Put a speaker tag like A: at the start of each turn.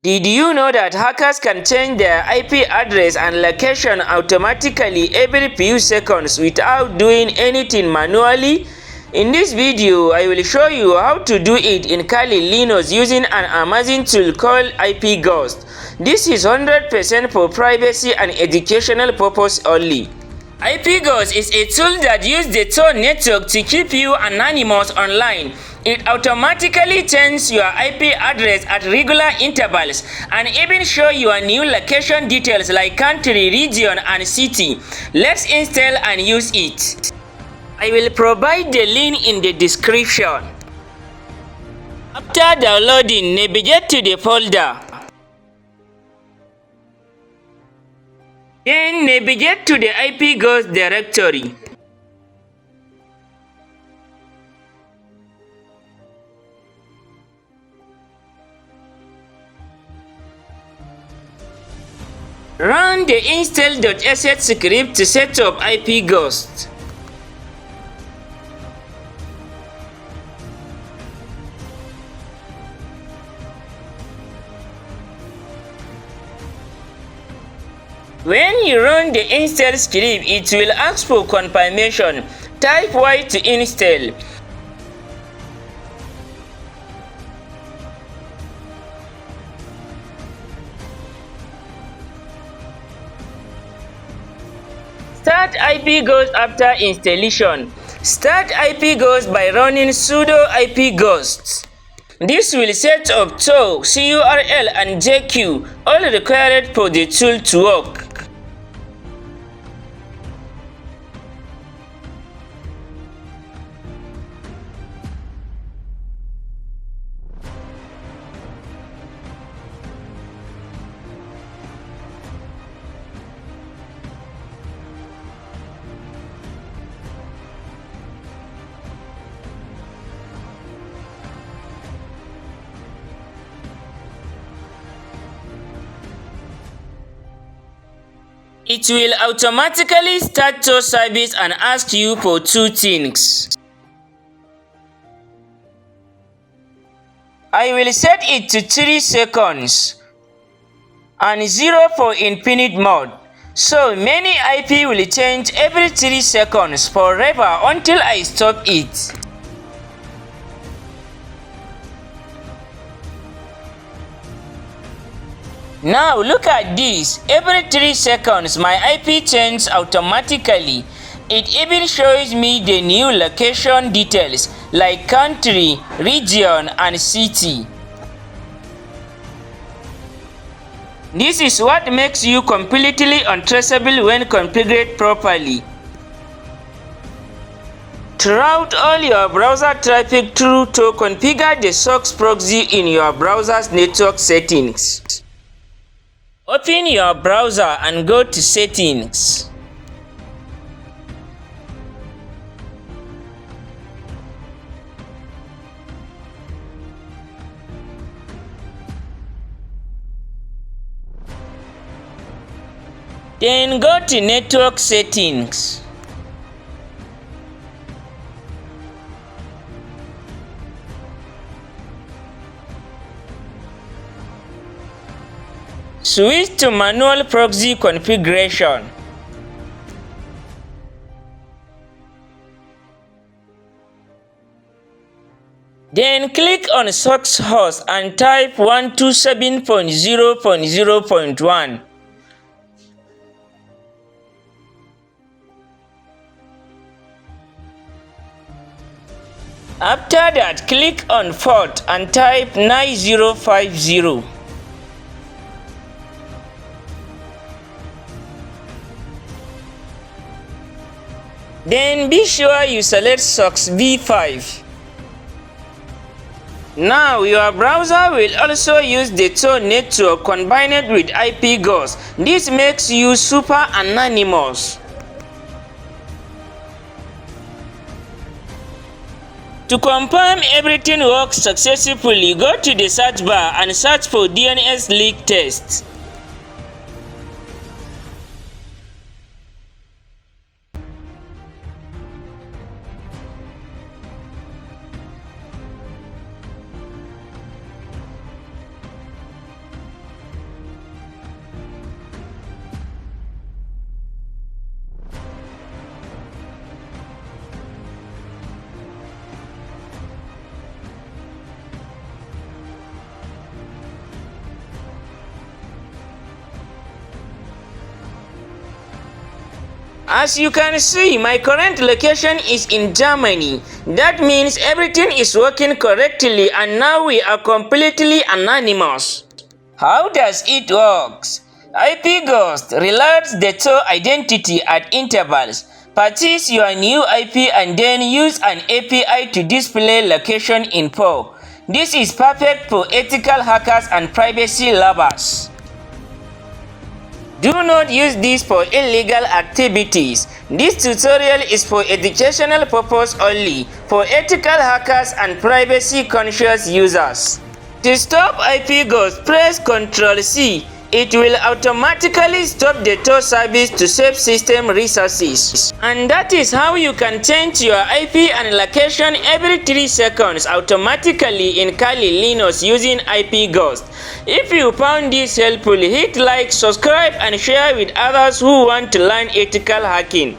A: Did you know that hackers can change their IP address and location automatically every few seconds without doing anything manually? In this video, I will show you how to do it in Kali Linux using an amazing tool called IPGhost. This is 100% for privacy and educational purpose only. IPGhost is a tool that uses the Tor network to keep you anonymous online. It automatically changes your IP address at regular intervals and even show your new location details like country, region, and city. Let's install and use it. I will provide the link in the description. After downloading, navigate to the folder. Then navigate to the IPGhost directory. Run the install.sh script to set up IPGhost. When you run the install script, it will ask for confirmation. Type Y to install. Start IPGhost after installation. Start IPGhost by running sudo IPGhost. This will set up Tor, CURL, and JQ, all required for the tool to work. It will automatically start Tor service and ask you for two things. I will set it to 3 seconds and 0 for infinite mode. So many IP will change every 3 seconds forever until I stop it. Now look at this, every 3 seconds my IP changes automatically. It even shows me the new location details like country, region, and city. This is what makes you completely untraceable when configured properly. To route all your browser traffic through Tor, configure the SOCKS proxy in your browser's network settings. Open your browser and go to Settings. Then go to Network Settings. Switch to Manual Proxy Configuration. Then click on SOCKS host and type 127.0.0.1. After that, click on port and type 9050. Then be sure you select SOCKS v5. Now your browser will also use the Tor network combined with IPGhost. This makes you super anonymous. To confirm everything works successfully, go to the search bar and search for DNS leak test. As you can see, my current location is in Germany. That means everything is working correctly and now we are completely anonymous. How does it work? IPGhost reloads the Tor identity at intervals. Purchase your new IP and then use an API to display location info. This is perfect for ethical hackers and privacy lovers. Do not use this for illegal activities. This tutorial is for educational purpose only, for ethical hackers and privacy-conscious users. To stop IPGhost, press Ctrl+C. It will automatically stop the Tor service to save system resources. And that is how you can change your IP and location every 3 seconds automatically in Kali Linux using IPGhost. If you found this helpful, hit like, subscribe and share with others who want to learn ethical hacking.